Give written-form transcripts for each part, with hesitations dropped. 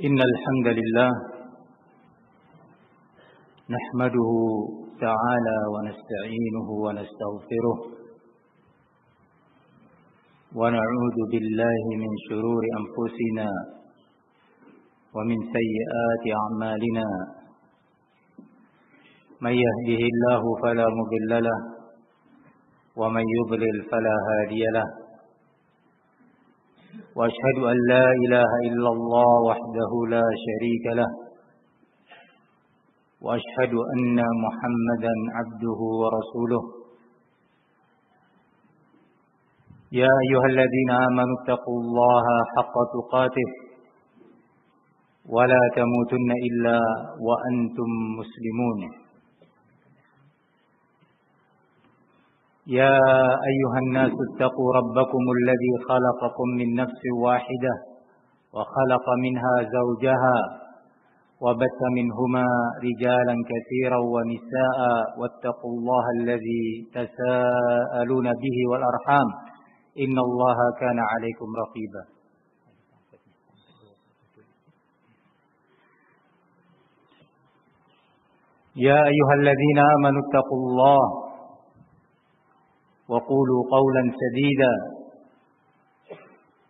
إن الحمد لله نحمده تعالى ونستعينه ونستغفره ونعوذ بالله من شرور أنفسنا ومن سيئات أعمالنا من يهده الله فلا مضل له ومن يضلل فلا هادي له وأشهد أن لا إله إلا الله وحده لا شريك له وأشهد أن محمدا عبده ورسوله يا أيها الذين آمنوا اتقوا الله حق تقاته ولا تموتن إلا وأنتم مسلمون يا أيها الناس اتقوا ربكم الذي خلقكم من نفس واحدة وخلق منها زوجها وبث منهما رجالا كثيرا ونساء واتقوا الله الذي تساءلون به والأرحام إن الله كان عليكم رقيبا يا أيها الذين آمنوا اتقوا الله وقولوا قولا سديدا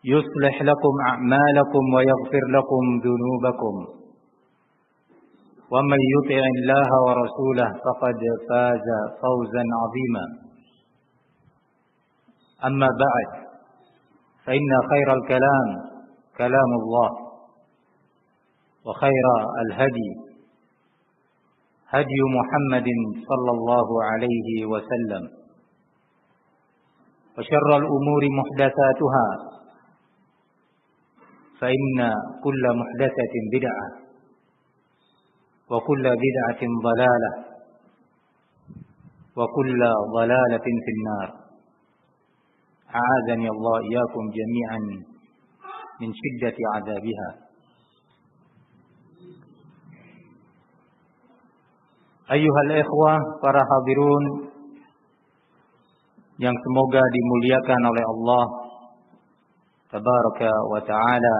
يصلح لكم أعمالكم ويغفر لكم ذنوبكم ومن يطع الله ورسوله فقد فاز فوزا عظيما أما بعد فإن خير الكلام كلام الله وخير الهدي هدي محمد صلى الله عليه وسلم وشر الأمور محدثاتها فإن كل محدثة بدعة وكل بدعة ضلالة وكل ضلالة في النار أعاذني الله إياكم جميعا من شدة عذابها أيها الإخوة para hadirin yang semoga dimuliakan oleh Allah Tabaraka wa Ta'ala.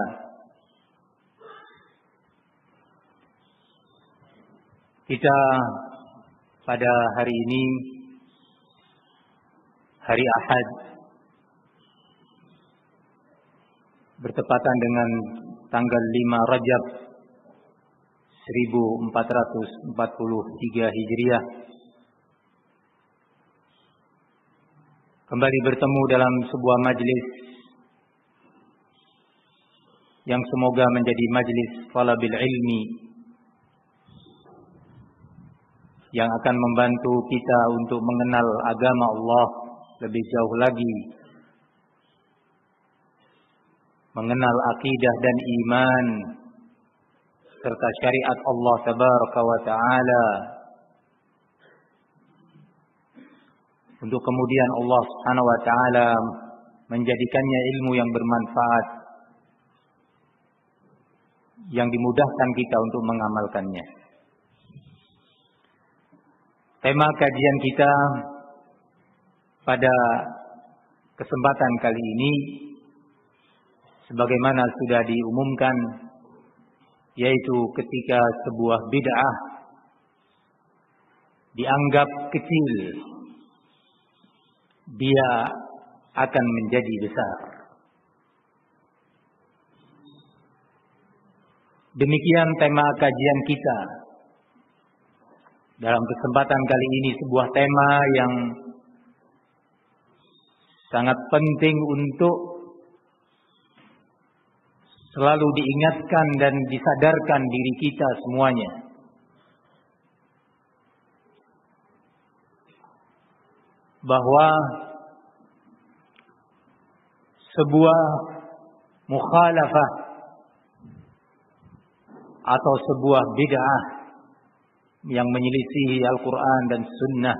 Kita pada hari ini, hari Ahad, bertepatan dengan tanggal 5 Rajab 1443 Hijriah, kembali bertemu dalam sebuah majlis yang semoga menjadi majlis talabil ilmi yang akan membantu kita untuk mengenal agama Allah lebih jauh lagi, mengenal akidah dan iman serta syariat Allah Tabaraka wa Ta'ala, untuk kemudian Allah Subhanahu wa Ta'ala menjadikannya ilmu yang bermanfaat, yang dimudahkan kita untuk mengamalkannya. Tema kajian kita pada kesempatan kali ini, sebagaimana sudah diumumkan, yaitu ketika sebuah bid'ah dianggap kecil, dia akan menjadi besar. Demikian tema kajian kita. Dalam kesempatan kali ini sebuah tema yang sangat penting untuk selalu diingatkan dan disadarkan diri kita semuanya. Bahwa sebuah mukhalafah atau sebuah bid'ah yang menyelisihi Al-Quran dan Sunnah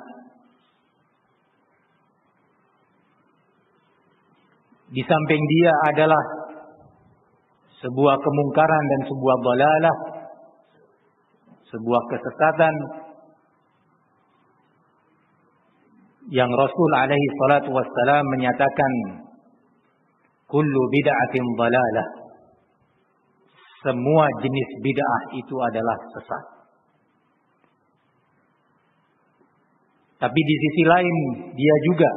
di samping dia adalah sebuah kemungkaran dan sebuah dhalalah, sebuah kesesatan yang Rasul alaihi salatu wassalam menyatakan kullu bid'atin dhalalah, semua jenis bid'ah itu adalah sesat. Tapi di sisi lain dia juga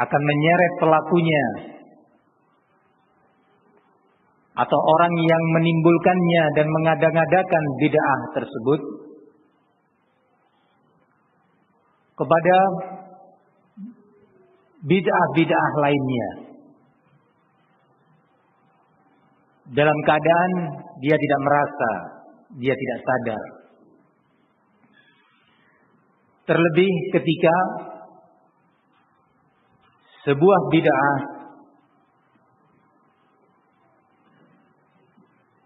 akan menyeret pelakunya atau orang yang menimbulkannya dan mengada-ngadakan bid'ah tersebut kepada bid'ah-bid'ah lainnya, dalam keadaan dia tidak merasa, dia tidak sadar. Terlebih ketika sebuah bid'ah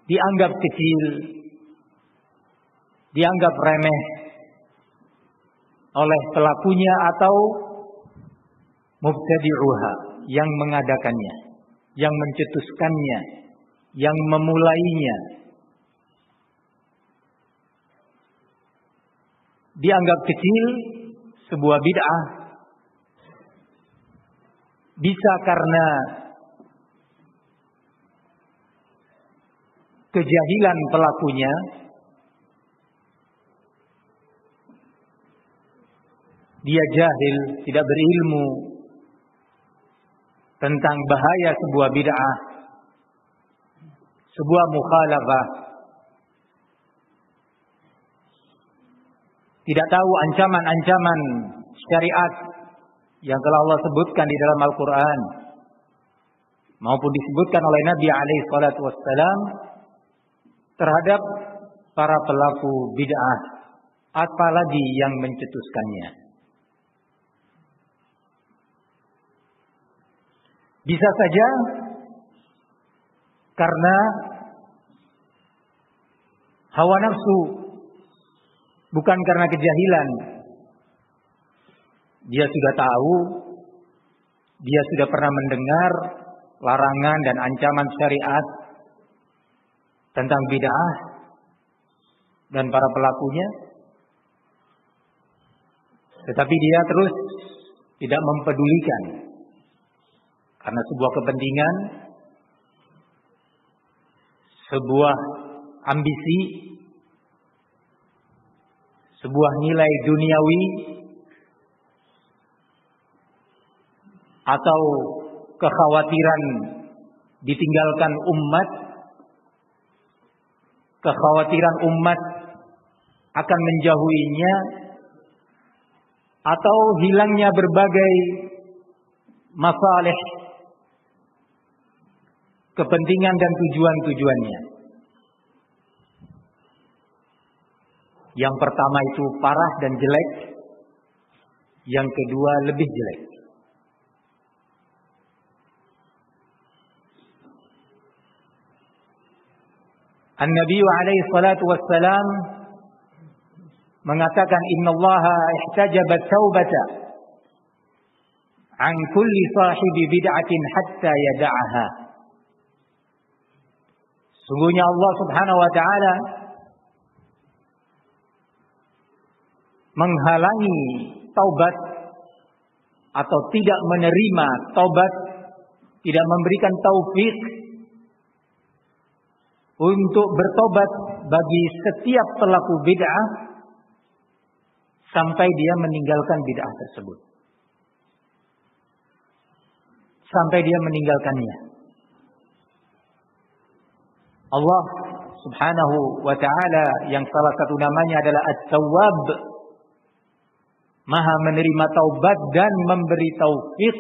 dianggap kecil, dianggap remeh oleh pelakunya atau mubtadi'uha, yang mengadakannya, yang mencetuskannya, yang memulainya. Dianggap kecil sebuah bid'ah bisa karena kejahilan pelakunya, dia jahil, tidak berilmu tentang bahaya sebuah bid'ah, sebuah mukhalafah, tidak tahu ancaman-ancaman syariat yang telah Allah sebutkan di dalam Al-Quran maupun disebutkan oleh Nabi alaihi salatu wassalam terhadap para pelaku bid'ah, apalagi yang mencetuskannya. Bisa saja karena hawa nafsu, bukan karena kejahilan. Dia sudah tahu, dia sudah pernah mendengar larangan dan ancaman syariat tentang bid'ah dan para pelakunya, tetapi dia terus tidak mempedulikan karena sebuah kepentingan, sebuah ambisi, sebuah nilai duniawi, atau kekhawatiran ditinggalkan umat, kekhawatiran umat akan menjauhinya, atau hilangnya berbagai masalih, kepentingan dan tujuan-tujuannya. Yang pertama itu parah dan jelek, yang kedua lebih jelek. An-Nabi alaihi salatu wassalam mengatakan, innallaha ihtajaba taubata an kulli sahibi bid'atin hatta yada'aha. Sungguhnya Allah Subhanahu wa taala menghalangi taubat atau tidak menerima taubat, tidak memberikan taufik untuk bertobat bagi setiap pelaku bid'ah sampai dia meninggalkan bid'ah tersebut, sampai dia meninggalkannya. Allah Subhanahu wa ta'ala yang salah satu namanya adalah At-Tawwab, Maha menerima taubat dan memberi taufik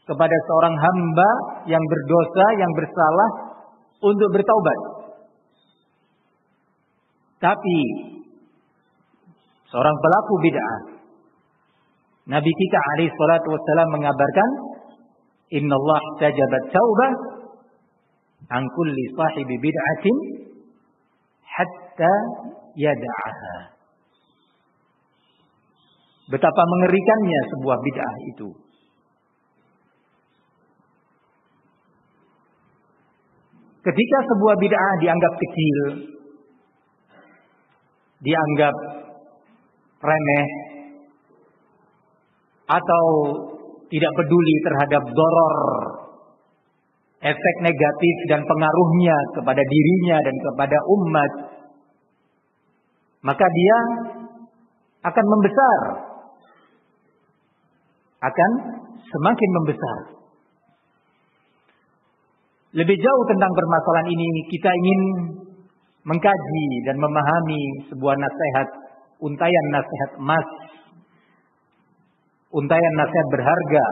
kepada seorang hamba yang berdosa, yang bersalah untuk bertaubat. Tapi seorang pelaku bid'ah, Nabi kita alaihi salatu wassalam mengabarkan, innallaha ihtajaba taubah an kulli sahibi bid'atin hatta yada'aha. Betapa mengerikannya sebuah bid'ah itu. Ketika sebuah bid'ah dianggap kecil, dianggap remeh, atau tidak peduli terhadap doror efek negatif dan pengaruhnya kepada dirinya dan kepada umat, maka dia akan membesar, akan semakin membesar. Lebih jauh tentang permasalahan ini, kita ingin mengkaji dan memahami sebuah nasihat, untayan nasihat emas, untayan nasihat berharga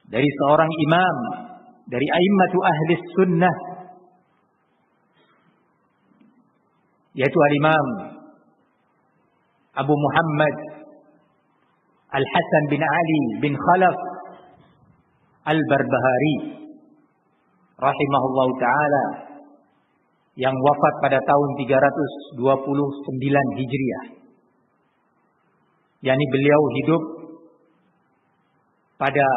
dari seorang imam, dari a'immatu ahli sunnah, yaitu al-imam Abu Muhammad Al-Hasan bin Ali bin Khalaf Al-Barbahari rahimahullahu ta'ala, yang wafat pada tahun 329 Hijriah. yakni beliau hidup pada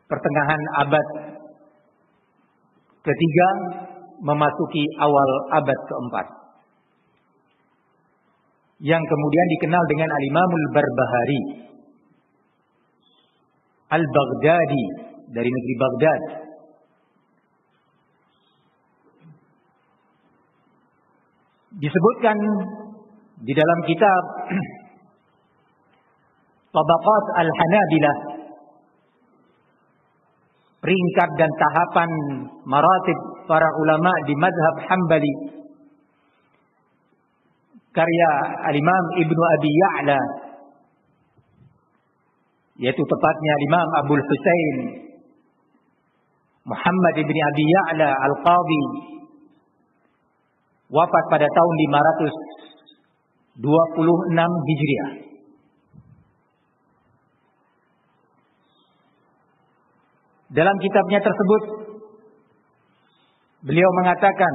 pertengahan abad ketiga memasuki awal abad keempat, yang kemudian dikenal dengan Al-Imamul Barbahari Al-Baghdadi dari negeri Baghdad. Disebutkan di dalam kitab Tabaqat Al-Hanabilah, peringkat dan tahapan maratib para ulama di mazhab Hambali, karya Al-Imam Ibnu Abi Ya'la, yaitu tepatnya Imam Abul Husain Muhammad ibn Abi Ya'la Al-Qadhi, wafat pada tahun 526 Hijriah. Dalam kitabnya tersebut beliau mengatakan,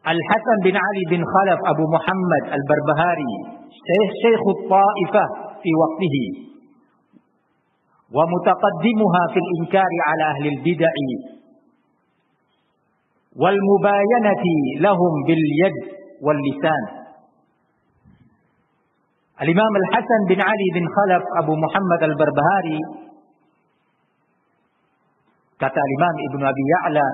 Al-Hasan bin Ali bin Khalaf Abu Muhammad Al-Barbahari Syekhut Ta'ifah fi waqtihi wa mutaqaddimuha fil inkari ala ahli al-bid'ah wal mubayanati lahum bil yad wal lisan. Al-Imam Al-Hasan bin Ali bin Khalaf Abu Muhammad Al-Barbahari, kata Imam Ibnu Abi Ya'la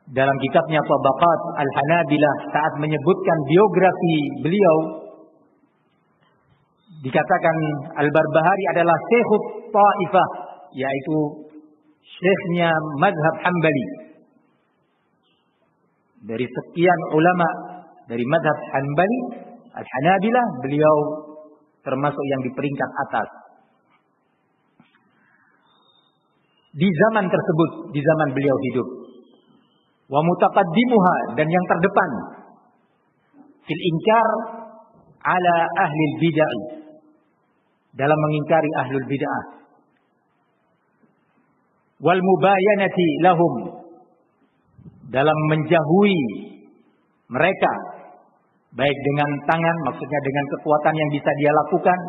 dalam kitabnya Tabaqat Al-Hanabilah, saat menyebutkan biografi beliau, dikatakan Al-Barbahari adalah Syekhut Ta'ifah, yaitu syekhnya mazhab Hambali. Dari sekian ulama dari mazhab Hambali, Al-Hanabilah, beliau termasuk yang di peringkat atas. Di zaman tersebut, di zaman beliau hidup, wa mutaqaddimuha, dan yang terdepan, fil inkar ala ahli bid'ah, dalam mengingkari ahlul bid'ah, wal mubayanati lahum, dalam menjauhi mereka, baik dengan tangan, maksudnya dengan kekuatan yang bisa dia lakukan,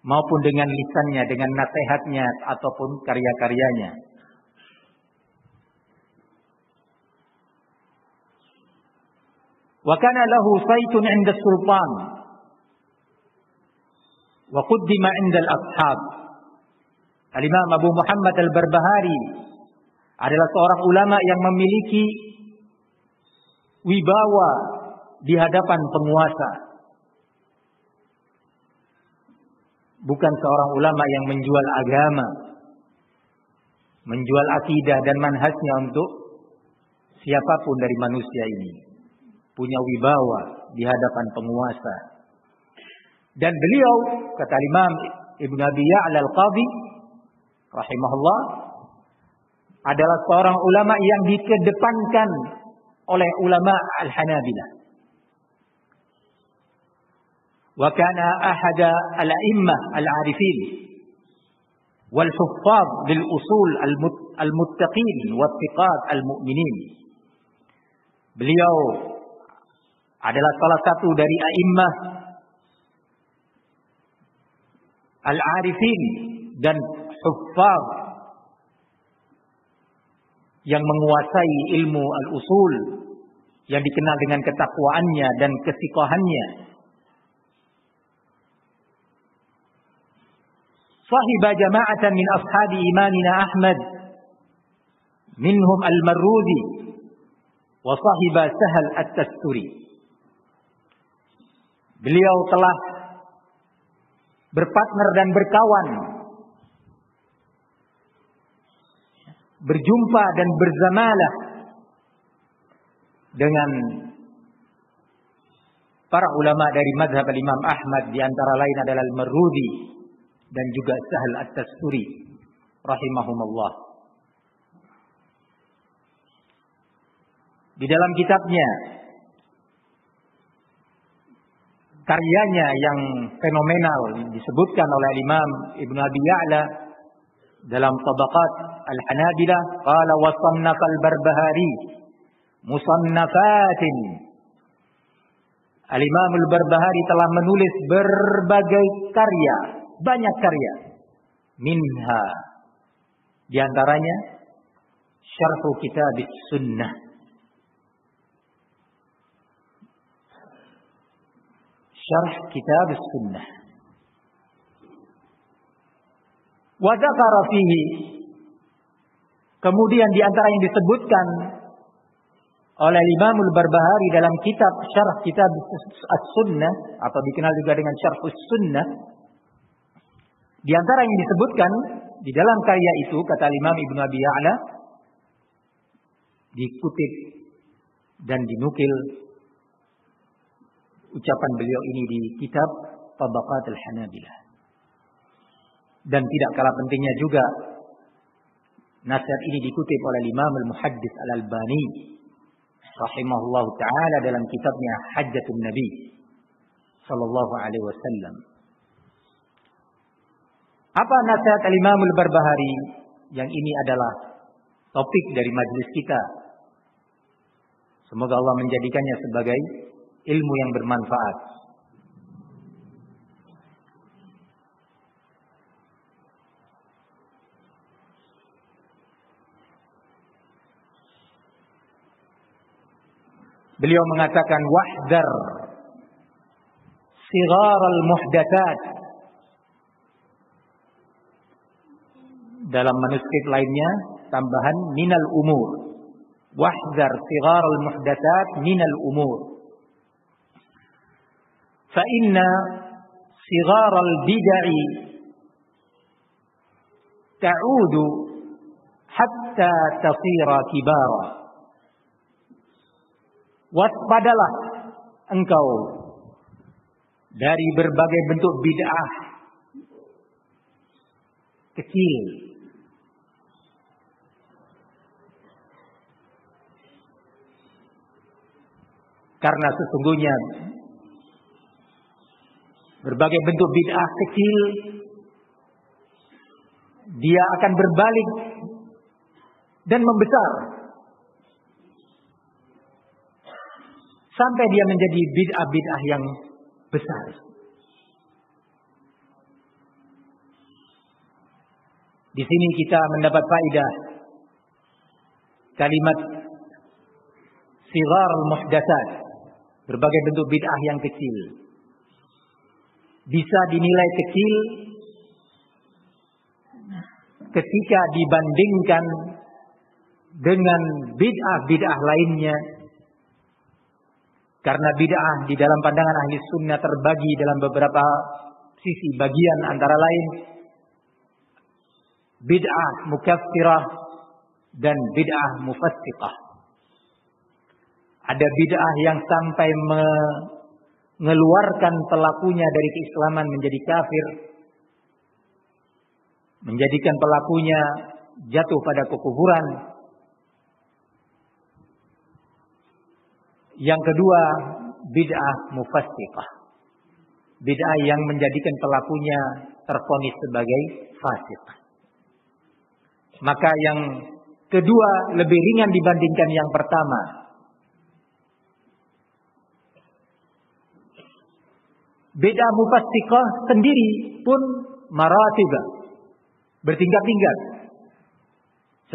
maupun dengan lisannya, dengan nasihatnya ataupun karya-karyanya. Wa kana lahu saytun 'inda sultan wa quddima 'inda al-ashab. Al-Imam Abu Muhammad Al-Barbahari adalah seorang ulama yang memiliki wibawa di hadapan penguasa. Bukan seorang ulama yang menjual agama, menjual akidah dan manhajnya untuk siapapun dari manusia ini. Punya wibawa di hadapan penguasa. Dan beliau, kata Imam Ibnu Abi Ya'la Al-Qadhi rahimahullah, adalah seorang ulama yang dikedepankan oleh ulama Al-Hanabilah. Wa kana ahada al-a'immah al-'arifin wal huffaz lil usul al-muttaqin wa thiqat al-mu'minin. Beliau adalah salah satu dari a'immah al-'arifin dan huffaz yang menguasai ilmu al-usul, yang dikenal dengan ketakwaannya dan kesiqahannya. sahiba jama'atan min ashabi imamina Ahmad minhum al-Marrudi wa sahiba Sahal at-Tasturi. Beliau telah berpartner dan berkawan, berjumpa dan berzamalah dengan para ulama dari mazhab Imam Ahmad, di antara lain adalah Al-Marrudi dan juga Sahal at-Tasturi rahimahumullah. Di dalam kitabnya, karyanya yang fenomenal disebutkan oleh Imam Ibnu Abi Ya'la dalam Tabaqat Al-Hanabilah, qala wa sannafa al-Barbahari musannafatin. Al-Imam al-Barbahari telah menulis berbagai karya, banyak karya. Minha, di antaranya Syarh Kitab Sunnah. Syarh Kitab Sunnah. Wa dzakara fihi, kemudian di antara yang disebutkan oleh Imam Al-Barbahari dalam kitab Syarh Kitab As-Sunnah, atau dikenal juga dengan Syarh As-Sunnah, di antara yang disebutkan di dalam karya itu, kata Imam Ibnu Abi Ya'la, dikutip dan dinukil ucapan beliau ini di kitab Tabaqat Al-Hanabilah. Dan tidak kalah pentingnya juga nasihat ini dikutip oleh Imam Al-Muhaddits Al-Albani rahimahullahu taala dalam kitabnya Hajjatun Nabi sallallahu alaihi wasallam. Apa nasihat Al-Imam Al-Barbahari? Yang ini adalah topik dari majelis kita. Semoga Allah menjadikannya sebagai ilmu yang bermanfaat. Beliau mengatakan wahdar sighar al-muhdatsat. Dalam manuskrip lainnya tambahan minal umur. Wahdar sighar al-muhdatsat minal umur. Fa inna sighar al-bid'i ta'udu hatta tasira kibara. Waspadalah engkau dari berbagai bentuk bid'ah kecil. Karena sesungguhnya berbagai bentuk bid'ah kecil dia akan berbalik dan membesar sampai dia menjadi bid'ah-bid'ah yang besar. Di sini kita mendapat faedah kalimat sighar al-muhdatsat, berbagai bentuk bid'ah yang kecil, bisa dinilai kecil ketika dibandingkan dengan bid'ah-bid'ah lainnya. Karena bid'ah di dalam pandangan ahli sunnah terbagi dalam beberapa sisi bagian, antara lain bid'ah mukaffirah dan bid'ah mufassiqah. Ada bid'ah yang sampai mengeluarkan pelakunya dari keislaman menjadi kafir, menjadikan pelakunya jatuh pada kekufuran. Yang kedua, bid'ah mufassiqah. Bid'ah yang menjadikan pelakunya tervonis sebagai fasik. Maka yang kedua lebih ringan dibandingkan yang pertama. Bid'ah mufassiqah sendiri pun maratib, bertingkat-tingkat.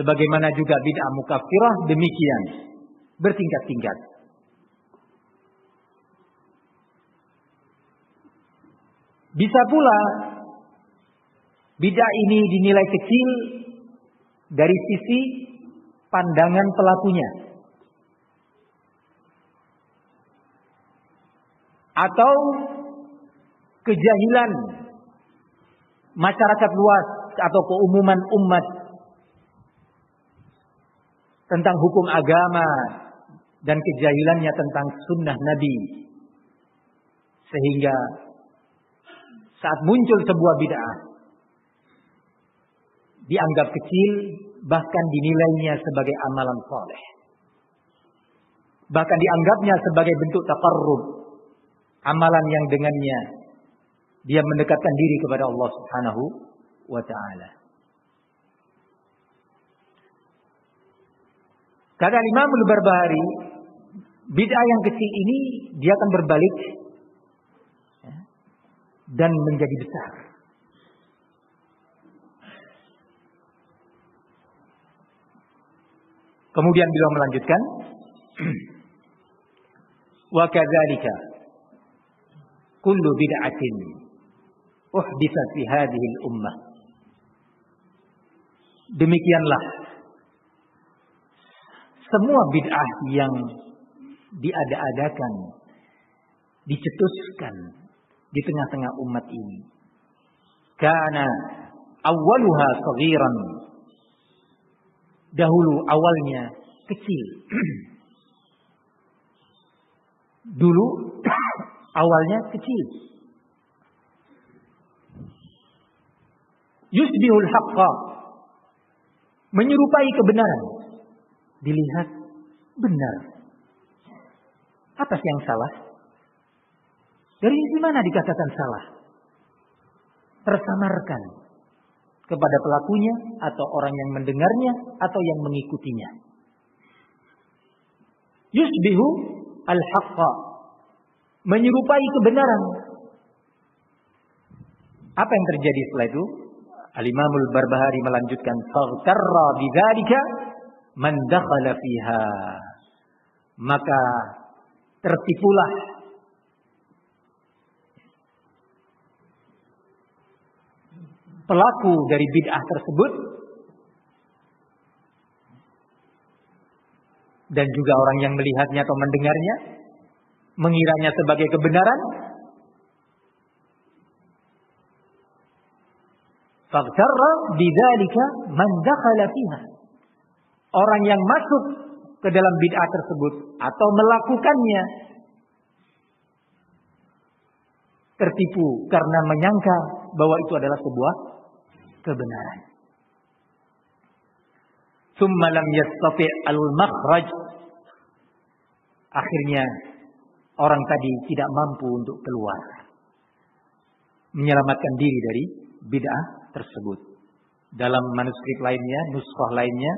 Sebagaimana juga bid'ah mukaffirah demikian, bertingkat-tingkat. Bisa pula Bid'ah ini dinilai kecil dari sisi pandangan pelakunya, atau kejahilan masyarakat luas atau keumuman umat tentang hukum agama dan kejahilannya tentang sunnah Nabi, sehingga saat muncul sebuah bid'ah dianggap kecil, bahkan dinilainya sebagai amalan saleh, bahkan dianggapnya sebagai bentuk taqarrub, amalan yang dengannya dia mendekatkan diri kepada Allah Subhanahu wa ta'ala. Kata Imam Al-Barbahari, bid'ah yang kecil ini dia akan berbalik dan menjadi besar. Kemudian beliau melanjutkan, wa kadzalika kullu bid'atin uhditsat fi hadhihi al-ummah. Demikianlah semua bid'ah yang diada-adakan, dicetuskan di tengah-tengah umat ini. Kana awwaluha saghiran. Dahulu awalnya kecil. Dulu awalnya kecil. Yusbihul haqqa. Menyerupai kebenaran. Dilihat benar. Apa yang salah? Dari sisi mana dikatakan salah? Tersamarkan kepada pelakunya atau orang yang mendengarnya atau yang mengikutinya. Yusbihu al-haqqa. Menyerupai kebenaran. Apa yang terjadi setelah itu? Al-Imam Al-Barbahari melanjutkan, faghtarra bidzalika man dakhala fiha. Maka tertipulah pelaku dari bid'ah tersebut dan juga orang yang melihatnya atau mendengarnya, mengiranya sebagai kebenaran. Faghtarra bidzalika man dakhala fiha. Orang yang masuk ke dalam bid'ah tersebut atau melakukannya tertipu karena menyangka bahwa itu adalah sebuah kebenaran. Tsumma lam yastati' al-makhraj. Akhirnya orang tadi tidak mampu untuk keluar, menyelamatkan diri dari bid'ah tersebut. Dalam manuskrip lainnya, nuskhah lainnya,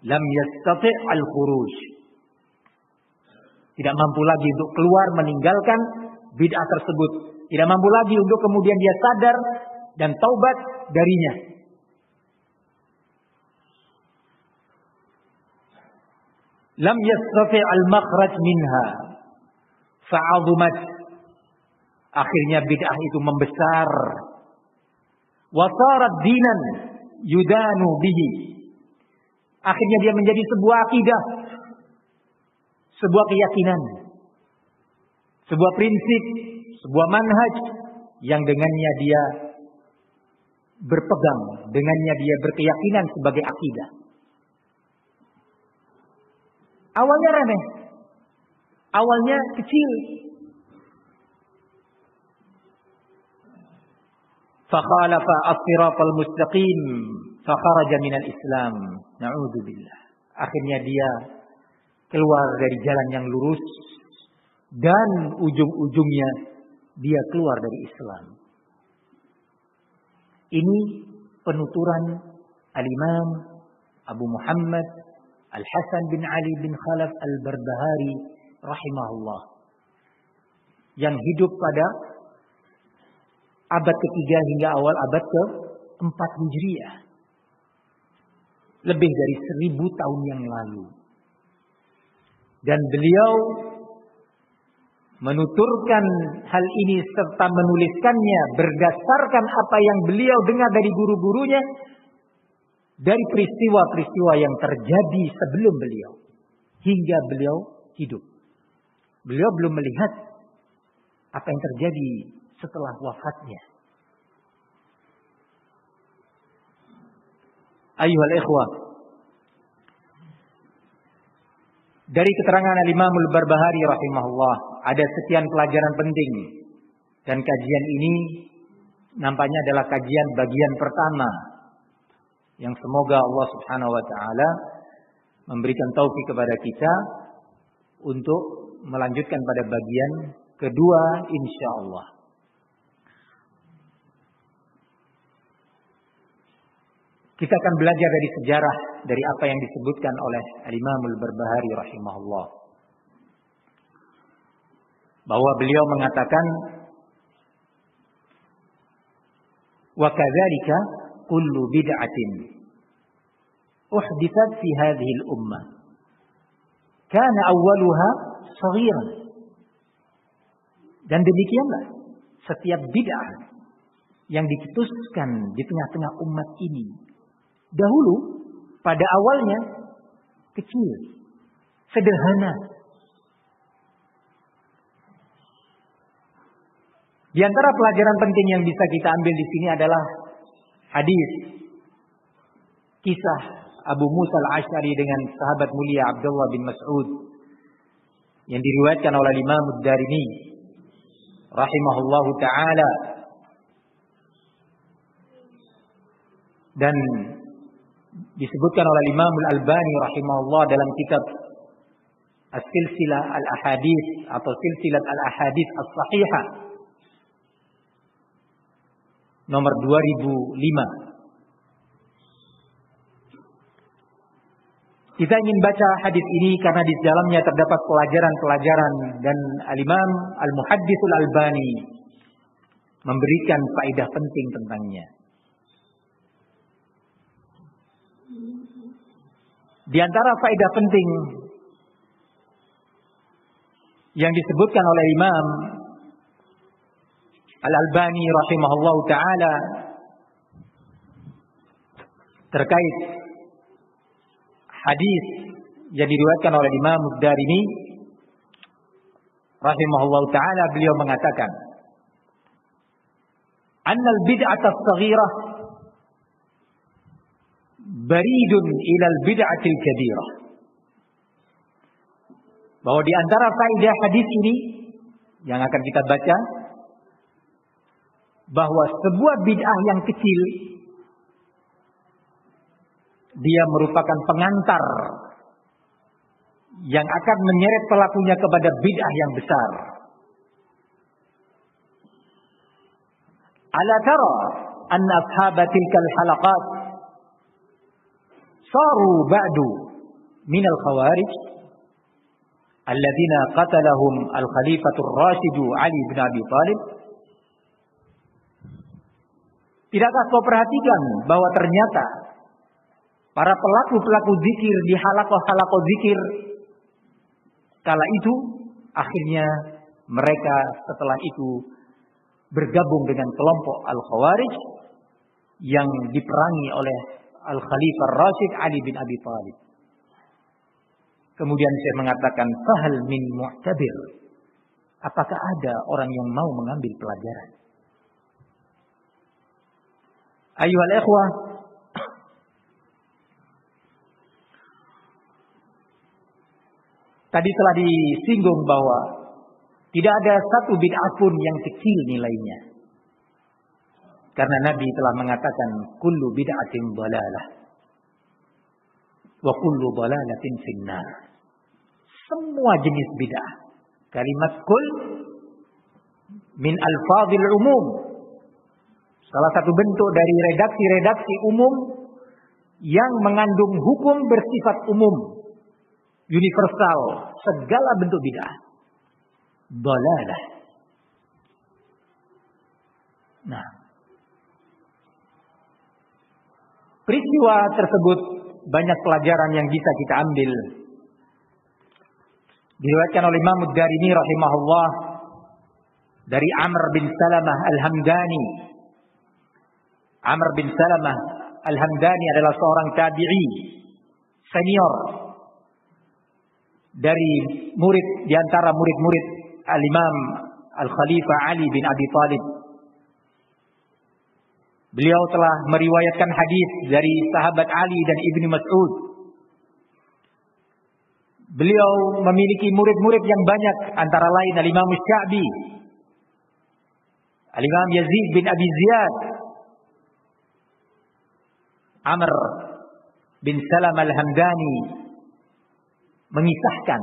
lam yastati' al-khuruj. Tidak mampu lagi untuk keluar meninggalkan bid'ah tersebut. Tidak mampu lagi untuk kemudian dia sadar dan taubat darinya. Lam yastati' al-makhraj minha fa'azumat. Akhirnya bid'ah itu membesar. Wa sarat dinan yudanu bihi. Akhirnya dia menjadi sebuah akidah, sebuah keyakinan, sebuah prinsip, sebuah manhaj yang dengannya dia berpegang, dengannya dia berkeyakinan sebagai akidah. Awalnya remeh, awalnya kecil. Fakhalafa as-siratal mustaqim fakharaja minal Islam. Na'udzubillah. Akhirnya dia keluar dari jalan yang lurus dan ujung-ujungnya dia keluar dari Islam. Ini penuturan Al-Imam Abu Muhammad Al-Hasan bin Ali bin Khalaf Al-Barbahari rahimahullah, yang hidup pada abad ketiga hingga awal abad ke-4 Hijriah. Lebih dari 1000 tahun yang lalu. Dan beliau menuturkan hal ini serta menuliskannya berdasarkan apa yang beliau dengar dari guru-gurunya dari peristiwa-peristiwa yang terjadi sebelum beliau hingga beliau hidup. Beliau belum melihat apa yang terjadi setelah wafatnya. Ayyuhal ikhwah, dari keterangan Al-Imam Al-Barbahari rahimahullah ada sekian pelajaran penting, dan kajian ini nampaknya adalah kajian bagian pertama yang semoga Allah Subhanahu wa taala memberikan taufik kepada kita untuk melanjutkan pada bagian kedua insyaallah. Kita akan belajar dari sejarah dari apa yang disebutkan oleh Al-Imam Al-Barbahari rahimahullah. Bahwa beliau mengatakan wa kadzalika kullu bid'atin uhdithat fi hadhihi al-ummah kana awwaluha saghiran. Dan demikianlah setiap bid'ah yang dicetuskan di tengah-tengah umat ini dahulu pada awalnya kecil, sederhana. Di antara pelajaran penting yang bisa kita ambil di sini adalah hadis kisah Abu Musa al-Asy'ari dengan sahabat mulia Abdullah bin Mas'ud yang diriwayatkan oleh Imam Ad-Darimi rahimahullahu taala, dan disebutkan oleh Imam Al-Albani rahimahullah dalam kitab As-Silsilah Al-Ahadits atau Silsilah Al-Ahadits As-Sahihah nomor 2005. Kita ingin baca hadis ini karena di dalamnya terdapat pelajaran-pelajaran, dan Al-Imam Al-Muhadditsul Albani memberikan faedah penting tentangnya. Di antara faedah penting yang disebutkan oleh Imam Al-Albani rahimahullahu taala terkait hadis yang diriwayatkan oleh Imam Ad-Darimi rahimahullahu taala, beliau mengatakan annal bid'ata as-saghirah baridun ilal bid'atil kabirah. Bahwa di antara faedah hadis ini yang akan kita baca, bahwa sebuah bid'ah yang kecil dia merupakan pengantar yang akan menyeret pelakunya kepada bid'ah yang besar. Ala tara anna ashabatil halaqat saru ba'du min al-khawarij alladzina qatalahum al-khalifatur rasyid Ali bin Abi Thalib. Tidakkah kau perhatikan bahwa ternyata para pelaku-pelaku zikir di halaqah-halaqah zikir kala itu akhirnya mereka setelah itu bergabung dengan kelompok Al-Khawarij yang diperangi oleh Al-Khalifah Rasyid Ali bin Abi Thalib. Kemudian saya mengatakan, fahal min mu'tabir, apakah ada orang yang mau mengambil pelajaran? Ayyuhal ikhwah, tadi telah disinggung bahwa tidak ada satu bid'ah pun yang kecil nilainya. Karena Nabi telah mengatakan kullu bid'atin dhalalah wa kullu dhalalatin finnar. Semua jenis bid'ah. Kalimat kul min alfadhil umum. Salah satu bentuk dari redaksi-redaksi umum yang mengandung hukum bersifat umum, universal, segala bentuk bid'ah. Dhalalah. Nah, peristiwa tersebut banyak pelajaran yang bisa kita ambil. Diriwayatkan oleh Imam Ad-Darimi rahimahullah dari Amr bin Salamah Al-Hamdani. Amr bin Salamah Al-Hamdani adalah seorang tabi'i senior dari murid di antara murid-murid Al-Imam Al-Khalifah Ali bin Abi Thalib. Beliau telah meriwayatkan hadis dari sahabat Ali dan Ibnu Mas'ud. Beliau memiliki murid-murid yang banyak, antara lain Al-Imam Sya'bi, Al-Imam Yazid bin Abi Ziyad. Amr bin Salam Al-Hamdani mengisahkan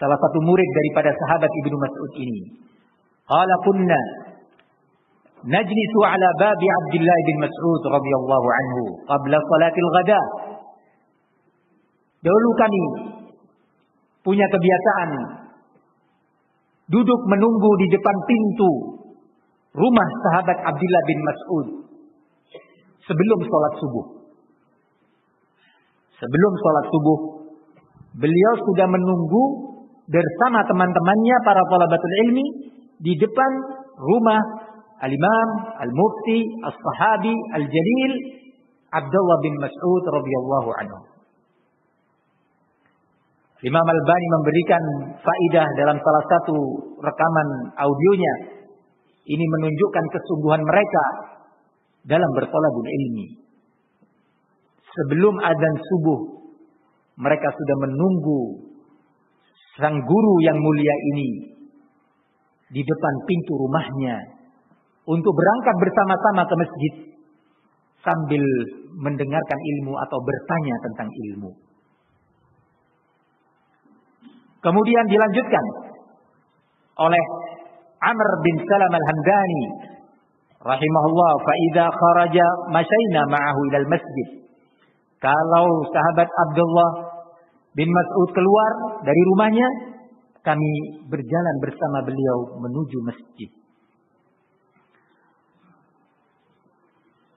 salah satu murid daripada sahabat Ibnu Mas'ud ini. Qala kunna najlisu ala babi Abdullah bin Mas'ud radhiyallahu anhu qabla salatil ghada. Dahulu kami punya kebiasaan duduk menunggu di depan pintu rumah sahabat Abdullah bin Mas'ud sebelum sholat subuh. Sebelum sholat subuh, beliau sudah menunggu bersama teman-temannya para thalabatul ilmi di depan rumah Al-Imam Al-Mufti As-Sahabi Al-Jalil Abdullah bin Mas'ud radhiyallahu anhu. Imam Al-Albani memberikan faidah dalam salah satu rekaman audionya. Ini menunjukkan kesungguhan mereka dalam berthalabul ilmi. Sebelum azan subuh, mereka sudah menunggu sang guru yang mulia ini di depan pintu rumahnya untuk berangkat bersama-sama ke masjid sambil mendengarkan ilmu atau bertanya tentang ilmu. Kemudian dilanjutkan oleh Amr bin Salam Al-Hamdani rahimahullah, fa idza kharaja masyayna ma'ahu ilal masjid. Kalau sahabat Abdullah bin Mas'ud keluar dari rumahnya, kami berjalan bersama beliau menuju masjid.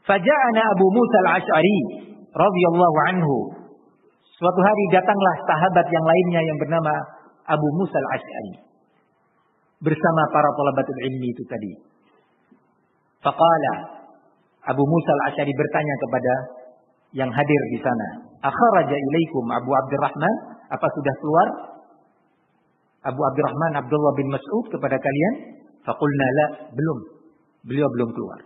Faja'ana Abu Musa Al-Asy'ari radhiyallahu anhu. Suatu hari datanglah sahabat yang lainnya yang bernama Abu Musa Al-Asy'ari bersama para thalabatul ilmi itu tadi. Faqala, Abu Musa Al-Asy'ari bertanya kepada yang hadir di sana, akharaja ilaikum Abu Abdurrahman? Apa sudah keluar Abu Abdurrahman Abdullah bin Mas'ud kepada kalian? Faqulna la, belum. Beliau belum keluar.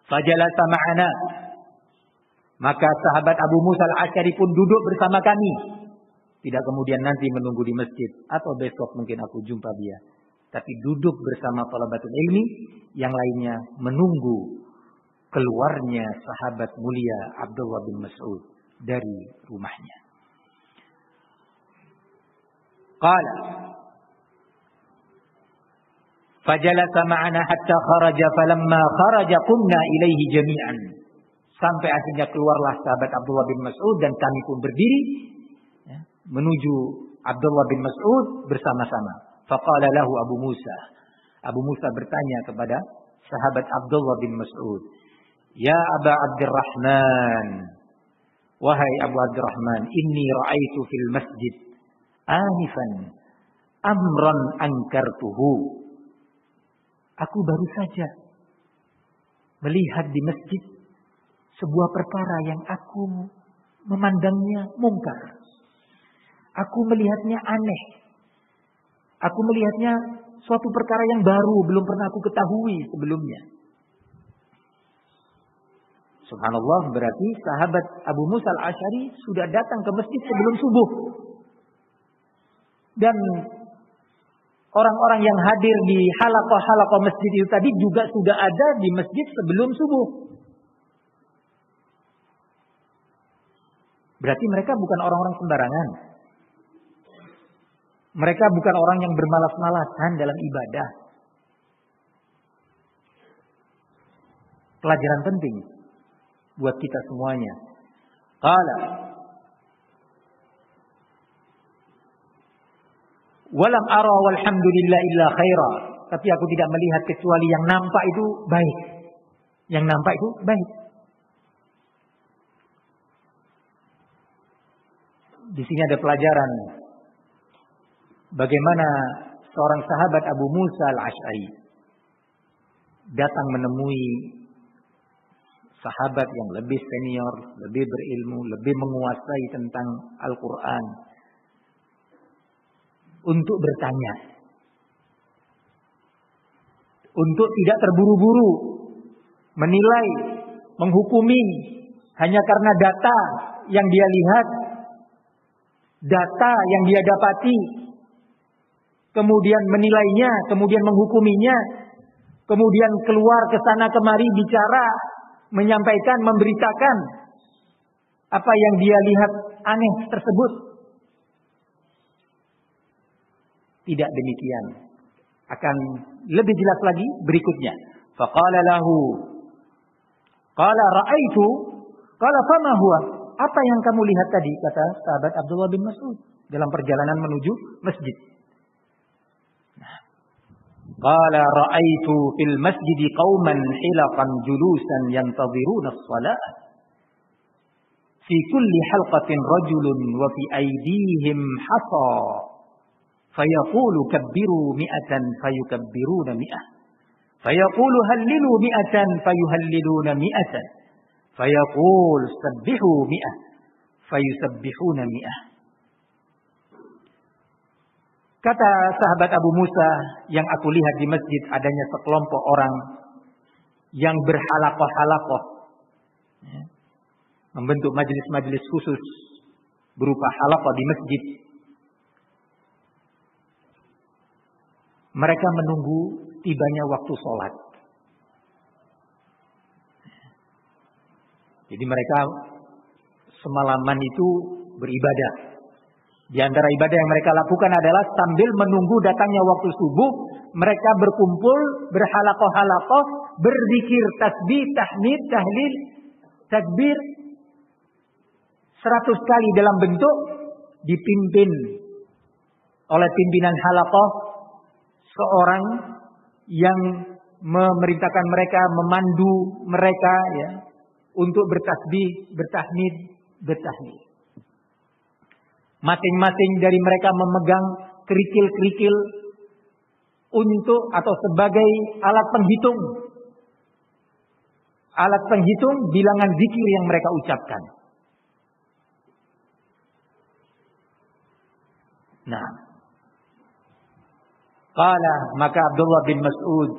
Fajalasa ma'ana. Maka sahabat Abu Musa Al-Asy'ari pun duduk bersama kami. Tidak kemudian nanti menunggu di masjid atau besok mungkin aku jumpa dia. Tapi duduk bersama thalabatul ilmi yang lainnya menunggu keluarnya sahabat mulia Abdullah bin Mas'ud dari rumahnya. Qala fajalasa ma'ana hatta kharaja falamma kharaja qumna ilaihi jami'an. Sampai akhirnya keluarlah sahabat Abdullah bin Mas'ud dan kami pun berdiri menuju Abdullah bin Mas'ud bersama-sama. Faqala lahu Abu Musa. Abu Musa bertanya kepada sahabat Abdullah bin Mas'ud, "Ya Aba Abdurrahman, wahai Abu Abdurrahman, inni ra'aitu fil masjid anifan amran ankartuhu." Aku baru saja melihat di masjid sebuah perkara yang aku memandangnya mungkar. Aku melihatnya aneh. Aku melihatnya suatu perkara yang baru, belum pernah aku ketahui sebelumnya. Subhanallah, berarti sahabat Abu Musa Al-Asy'ari sudah datang ke masjid sebelum subuh. Dan orang-orang yang hadir di halaqah-halaqah masjid itu tadi juga sudah ada di masjid sebelum subuh. Berarti mereka bukan orang-orang sembarangan. Mereka bukan orang yang bermalas-malasan dalam ibadah. Pelajaran penting buat kita semuanya. Qala walam ara walhamdulillah illa khaira. Tapi aku tidak melihat kecuali yang nampak itu baik. Yang nampak itu baik. Di sini ada pelajaran bagaimana seorang sahabat Abu Musa al-Asy'ari datang menemui sahabat yang lebih senior, lebih berilmu, lebih menguasai tentang Al-Quran untuk bertanya, untuk tidak terburu-buru menilai, menghukumi hanya karena data yang dia lihat, data yang dia dapati, kemudian menilainya, kemudian menghukuminya, kemudian keluar ke sana kemari bicara, menyampaikan, memberitakan apa yang dia lihat aneh tersebut. Tidak demikian. Akan lebih jelas lagi berikutnya. Faqala lahu, qala ra'aitu, qala fama huwa? Apa yang kamu lihat tadi? Kata sahabat Abdullah bin Mas'ud dalam perjalanan menuju masjid. Qala ra'aitu fil masjid qauman hilaqan julusan yantaziruna as-salah. Fi kulli halqatin rajulun wa fi aydihim hasa. Fayaqulu kabbiru mi'atan fayukabbiruna mi'ah. Fayaqulu hallilu mi'atan fayuhalliluna mi'atan. Fayaqul sabbihu mi'ah fayusabbihuna mi'ah. Kata sahabat Abu Musa, yang aku lihat di masjid adanya sekelompok orang yang berhalakoh-halakoh, membentuk majelis-majelis khusus berupa halakoh di masjid. Mereka menunggu tibanya waktu sholat. Jadi mereka semalaman itu beribadah. Di antara ibadah yang mereka lakukan adalah sambil menunggu datangnya waktu subuh, mereka berkumpul, berhalakoh-halakoh, berzikir, tasbih, tahmid, tahlil, takbir 100 kali dalam bentuk dipimpin oleh pimpinan halakoh, seorang yang memerintahkan mereka, memandu mereka ya untuk bertasbih, bertahmid, bertahlil. Masing-masing dari mereka memegang kerikil-kerikil untuk atau sebagai alat penghitung. Alat penghitung bilangan zikir yang mereka ucapkan. Nah, qala, maka Abdullah bin Mas'ud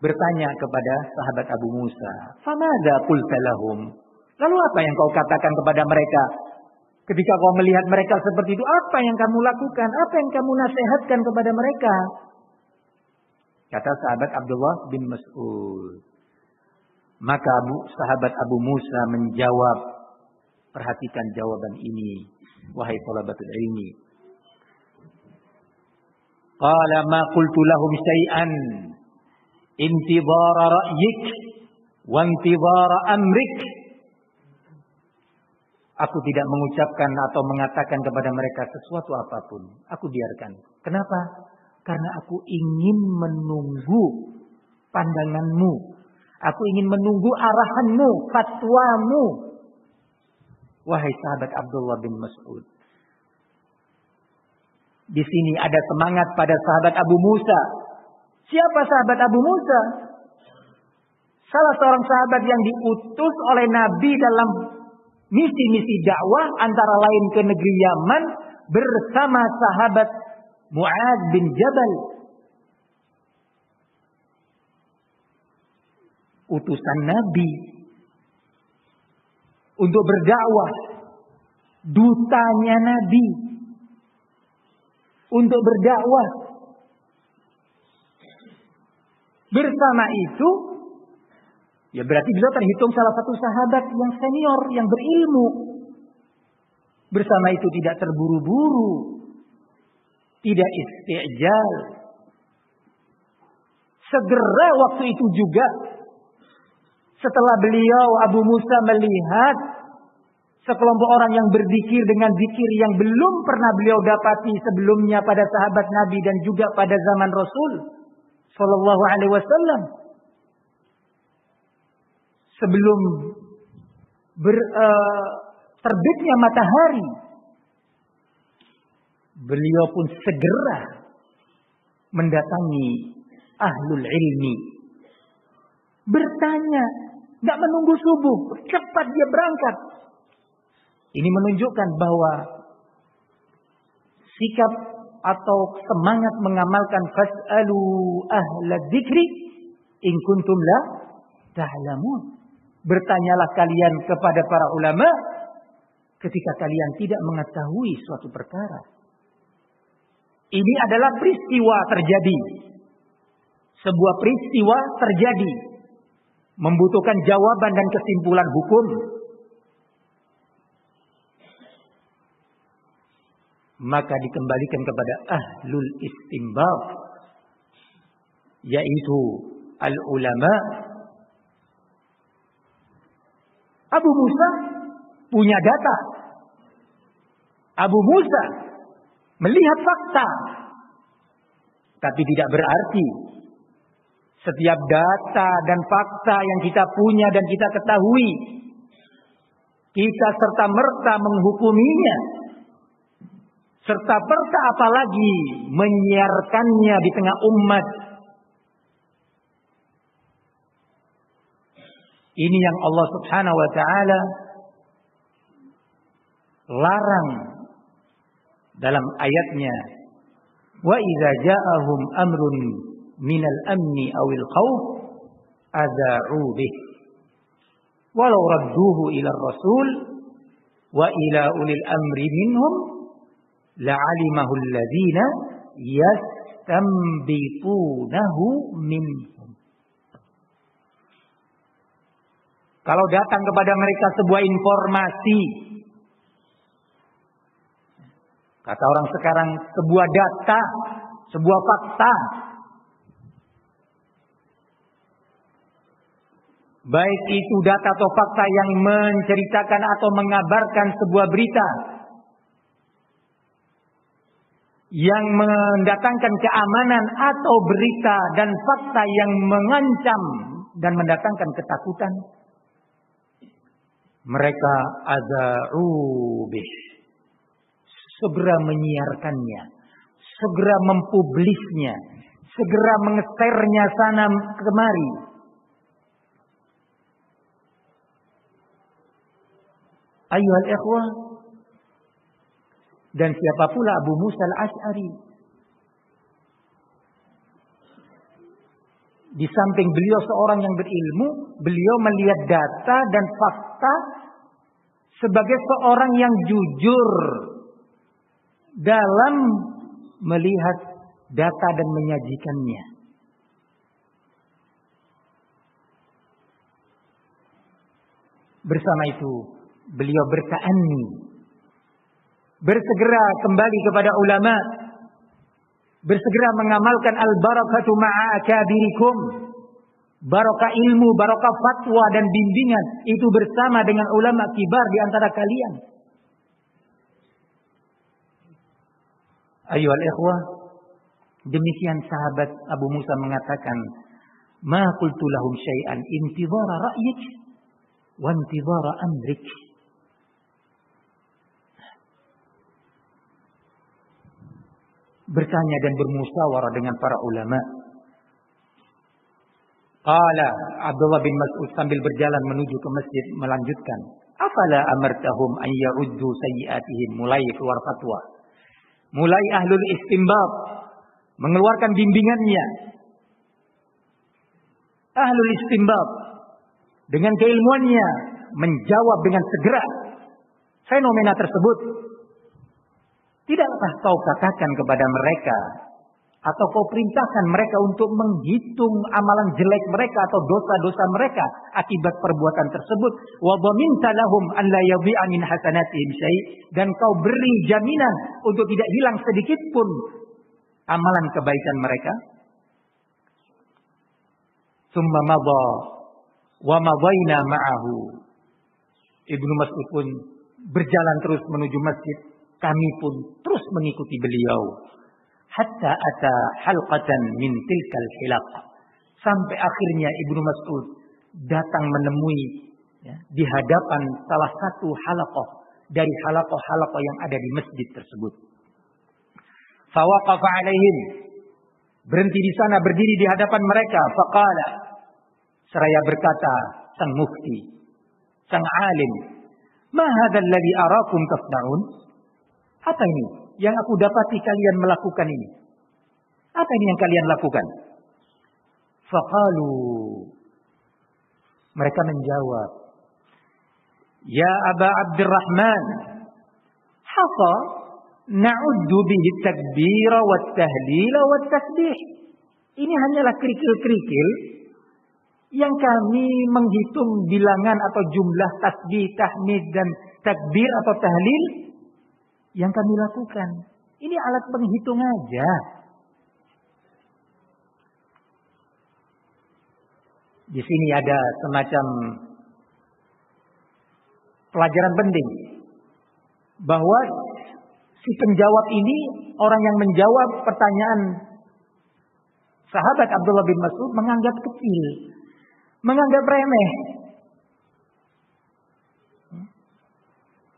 bertanya kepada sahabat Abu Musa, "Famadza qulta lahum?" Lalu apa yang kau katakan kepada mereka? Ketika kau melihat mereka seperti itu, apa yang kamu lakukan? Apa yang kamu nasihatkan kepada mereka? Kata sahabat Abdullah bin Mas'ud. Maka sahabat Abu Musa menjawab, perhatikan jawaban ini, wahai thalabatul ilmi. Qala ma qultu lahum syai'an intidhara ra'yik wa intidhara amrik. Aku tidak mengucapkan atau mengatakan kepada mereka sesuatu apapun. Aku biarkan. Kenapa? Karena aku ingin menunggu pandanganmu. Aku ingin menunggu arahanmu, fatwamu. Wahai sahabat Abdullah bin Mas'ud. Di sini ada semangat pada sahabat Abu Musa. Siapa sahabat Abu Musa? Salah seorang sahabat yang diutus oleh Nabi dalam misi-misi dakwah, antara lain ke negeri Yaman bersama sahabat Mu'adz bin Jabal. Utusan Nabi untuk berdakwah, dutanya Nabi untuk berdakwah. Bersama itu, ya berarti beliau terhitung salah satu sahabat yang senior, yang berilmu. Bersama itu tidak terburu-buru, tidak istijal. Segera waktu itu juga, setelah beliau Abu Musa melihat sekelompok orang yang berzikir dengan zikir yang belum pernah beliau dapati sebelumnya pada sahabat Nabi dan juga pada zaman Rasul Sallallahu Alaihi Wasallam. Sebelum terbitnya matahari, beliau pun segera mendatangi ahlul ilmi, bertanya, nggak menunggu subuh, cepat dia berangkat. Ini menunjukkan bahwa sikap atau semangat mengamalkan fas'alu ahla dzikri in kuntum la ta'lamun. Bertanyalah kalian kepada para ulama ketika kalian tidak mengetahui suatu perkara. Ini adalah peristiwa terjadi. Sebuah peristiwa terjadi. Membutuhkan jawaban dan kesimpulan hukum. Maka dikembalikan kepada ahlul istinbat, yaitu al-ulama. Abu Musa punya data. Abu Musa melihat fakta. Tapi tidak berarti setiap data dan fakta yang kita punya dan kita ketahui, kita serta-merta menghukuminya. Serta-merta apalagi menyiarkannya di tengah umat. Ini yang Allah Subhanahu wa taala larang dalam ayatnya. Wa idza ja'ahum amrun minal amni awil khawf adza'u bih. Walau radduhu ila rasul wa ila ulil amri minhum la'alimahu alladhina yastanbitunahu minhum. Kalau datang kepada mereka sebuah informasi, kata orang sekarang sebuah data, sebuah fakta, baik itu data atau fakta yang menceritakan atau mengabarkan sebuah berita yang mendatangkan keamanan atau berita dan fakta yang mengancam dan mendatangkan ketakutan, mereka adza'u bih, segera menyiarkannya, segera mempublisnya, segera mengesernya sana kemari. Ayuhal ikhwah, dan siapa pula Abu Musa al-Asy'ari? Di samping beliau seorang yang berilmu, beliau melihat data dan fakta sebagai seorang yang jujur dalam melihat data dan menyajikannya. Bersama itu, beliau berta'anni, bersegera kembali kepada ulama, bersegera mengamalkan al-barakatu ma'a akabirikum. Barakah ilmu, barakah fatwa dan bimbingan itu bersama dengan ulama kibar di antara kalian. Ayyuhal ikhwah, demikian sahabat Abu Musa mengatakan, "Ma qultu lahum syai'an intidhara ra'yik wa intidhara amrik." Bertanya dan bermusyawarah dengan para ulama. Qala Abdullah bin Mas'ud sambil berjalan menuju ke masjid melanjutkan, "Afala amartahum an ya'uddu sayyi'atihim?" Mulai keluar fatwa. Mulai ahlul istinbat mengeluarkan bimbingannya. Ahlul istinbat dengan keilmuannya menjawab dengan segera fenomena tersebut. Tidakkah kau katakan kepada mereka atau kau perintahkan mereka untuk menghitung amalan jelek mereka atau dosa-dosa mereka akibat perbuatan tersebut? Wa dhaminta lahum an la yadhi'a min hasanatihim syai', dan kau beri jaminan untuk tidak hilang sedikit pun amalan kebaikan mereka. Tsumma madha wa madhaina ma'ahu. Ibnu Mas'ud pun berjalan terus menuju masjid. Kami pun terus mengikuti beliau. Hatta ata halqatan min tilkal hilaq. Sampai akhirnya Ibnu Mas'ud datang menemui di hadapan salah satu halaqah dari halaqah-halaqah yang ada di masjid tersebut. Fawaqafa alaihim. berhenti di sana, berdiri di hadapan mereka. Faqala, seraya berkata sang mufti, sang alim, ma hadzal ladzi arakum tasna'un? Apa ini yang aku dapati kalian melakukan ini? Apa ini yang kalian lakukan? Faqalu, mereka menjawab, ya Aba Abdurrahman, hasa na'uddu bihi takbira wa tahlila wa tasbih. Ini hanyalah kerikil-kerikil yang kami menghitung bilangan atau jumlah tasbih, tahmid dan takbir atau tahlil yang kami lakukan. Ini alat penghitung aja. Di sini ada semacam pelajaran penting bahwa si penjawab ini, orang yang menjawab pertanyaan sahabat Abdullah bin Mas'ud, menganggap kecil, menganggap remeh.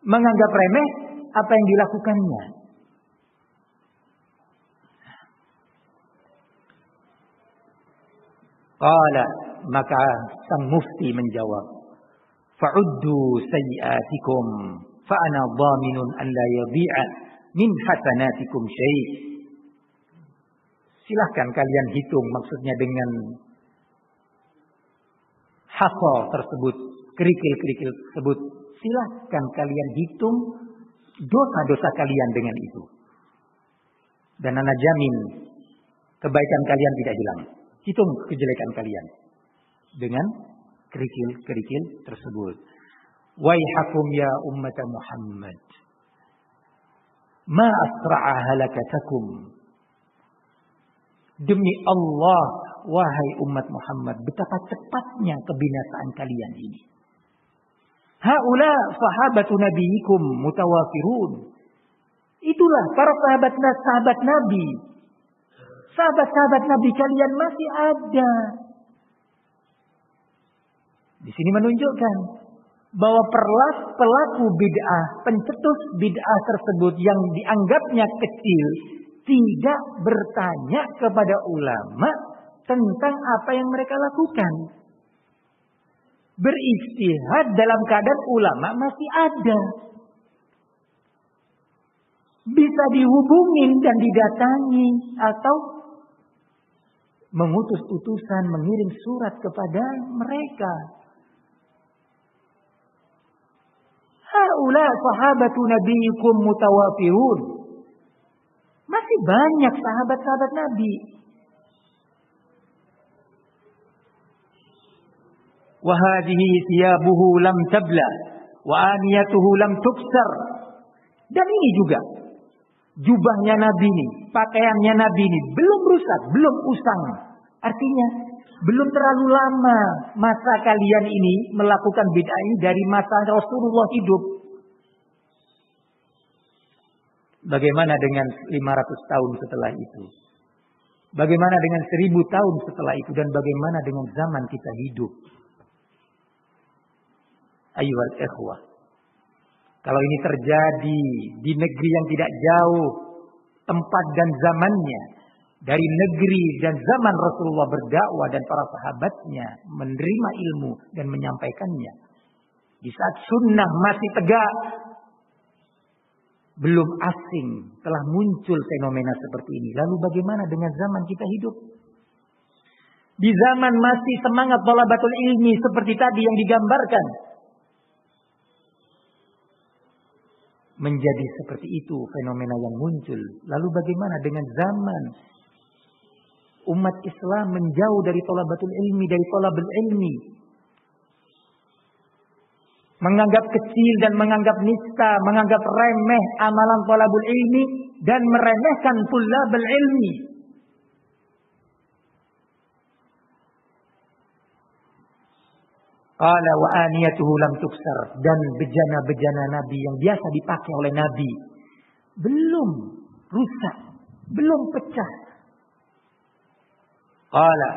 Menganggap remeh apa yang dilakukannya. Qala, maka sang mufti menjawab, fa'uddu sayyi'atikum fa ana dhaminun an la yadhi'a min hasanatikum syai'. Silahkan kalian hitung, maksudnya dengan hasa tersebut, kerikil-kerikil tersebut. Silahkan kalian hitung dosa-dosa kalian dengan itu. Dan ana jamin kebaikan kalian tidak hilang. Hitung kejelekan kalian dengan kerikil-kerikil tersebut. Waihakum ya ummat Muhammad, ma asra'a halakatakum. Demi Allah, wahai umat Muhammad, betapa cepatnya kebinasaan kalian ini. Haula sahabatu nabiyikum mutawafirun. Itulah para sahabat Nabi. Sahabat-sahabat Nabi kalian masih ada. Di sini menunjukkan bahwa pelaku bid'ah, pencetus bid'ah tersebut yang dianggapnya kecil, tidak bertanya kepada ulama tentang apa yang mereka lakukan. Beristihad dalam keadaan ulama masih ada. Bisa dihubungin dan didatangi atau mengutus utusan, mengirim surat kepada mereka. Haula sahabatu nabiyikum mutawafirun. Masih banyak sahabat-sahabat Nabi. Wa hadhihi thiyabuhu lam tabla wa aniyatuhu lam tuksar. Dan ini juga jubahnya Nabi ini, pakaiannya Nabi ini belum rusak, belum usang. Artinya belum terlalu lama masa kalian ini melakukan bid'ah ini dari masa Rasulullah hidup. Bagaimana dengan 500 tahun setelah itu? Bagaimana dengan 1000 tahun setelah itu? Dan bagaimana dengan zaman kita hidup? Ayyuhal ikhwah, kalau ini terjadi di negeri yang tidak jauh tempat dan zamannya dari negeri dan zaman Rasulullah berdakwah dan para sahabatnya menerima ilmu dan menyampaikannya, di saat sunnah masih tegak, belum asing, telah muncul fenomena seperti ini. Lalu bagaimana dengan zaman kita hidup? Di zaman masih semangat thalabatul ilmi seperti tadi yang digambarkan, menjadi seperti itu fenomena yang muncul. Lalu bagaimana dengan zaman umat Islam menjauh dari thalabatul ilmi, dari thalabul ilmi, menganggap kecil dan menganggap nista, menganggap remeh amalan thalabul ilmi dan meremehkan tulabul ilmi. Qala wa aniyatuhu lam tuksar, dan bejana-bejana Nabi yang biasa dipakai oleh Nabi belum rusak, belum pecah. Qala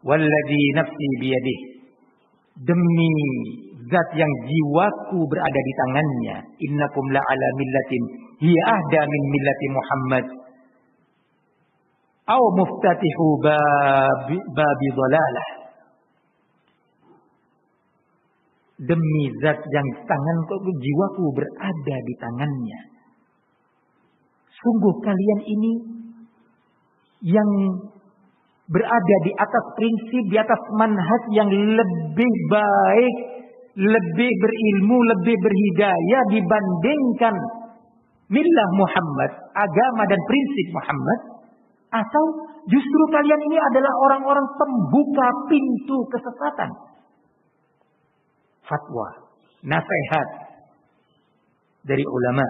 walladzi nafsi biyadihi, demi zat yang jiwaku berada di tangannya, innakum la'ala millatin hiya ahda min millati Muhammad. Au muftatihu babi dhalalah. Demi zat yang jiwaku berada di tangannya. Sungguh kalian ini yang berada di atas prinsip, di atas manhaj yang lebih baik, lebih berilmu, lebih berhidayah dibandingkan millah Muhammad, agama dan prinsip Muhammad. Atau justru kalian ini adalah orang-orang pembuka pintu kesesatan. Fatwa, nasihat dari ulama.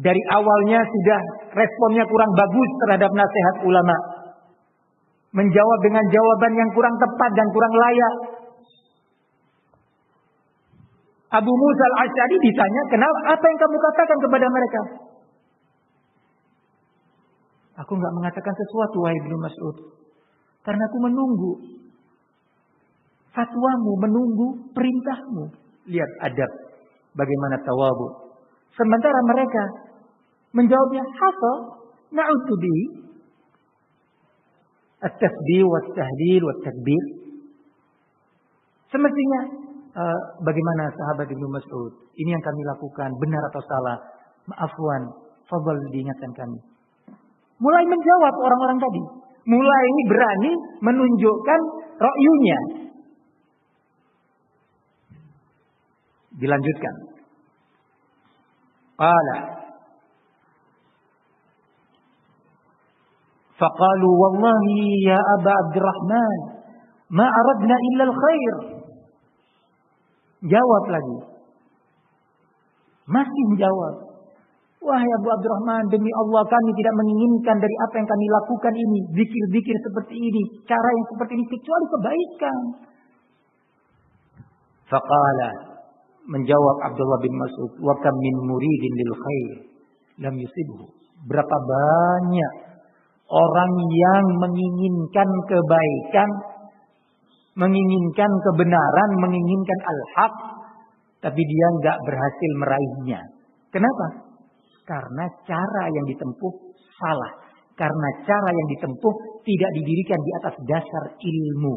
Dari awalnya sudah responnya kurang bagus terhadap nasihat ulama. Menjawab dengan jawaban yang kurang tepat dan kurang layak. Abu Musa al-Asy'ari ditanya, kenapa? Apa yang kamu katakan kepada mereka? Aku enggak mengatakan sesuatu, wahai Ibnu Mas'ud. Karena aku menunggu fatwamu, menunggu perintahmu. Lihat adab, bagaimana tawadhu. Sementara mereka menjawabnya hafal, na'udzu bihi at-tasbih wat-tahlil wat-takbir. Semestinya bagaimana sahabat Ibnu Mas'ud? Ini yang kami lakukan, benar atau salah? Maafwan, fadhal diingatkan kami. Mulai menjawab orang-orang tadi. Mulai berani menunjukkan ra'yunya. Dilanjutkan. Qala. Faqalu wallahi ya Aba Abdurrahman, ma aradna illa al-khair. Jawab lagi. Masih menjawab. Wahai Abu Abdurrahman, demi Allah kami tidak menginginkan dari apa yang kami lakukan ini, zikir-zikir seperti ini, cara yang seperti ini, kecuali kebaikan. Faqala, menjawab Abdullah bin Mas'ud, wa kam min muridin lil khair lam yusibhu. Berapa banyak orang yang menginginkan kebaikan, menginginkan kebenaran, menginginkan al-haq, tapi dia enggak berhasil meraihnya. Kenapa? Karena cara yang ditempuh salah. Karena cara yang ditempuh tidak didirikan di atas dasar ilmu.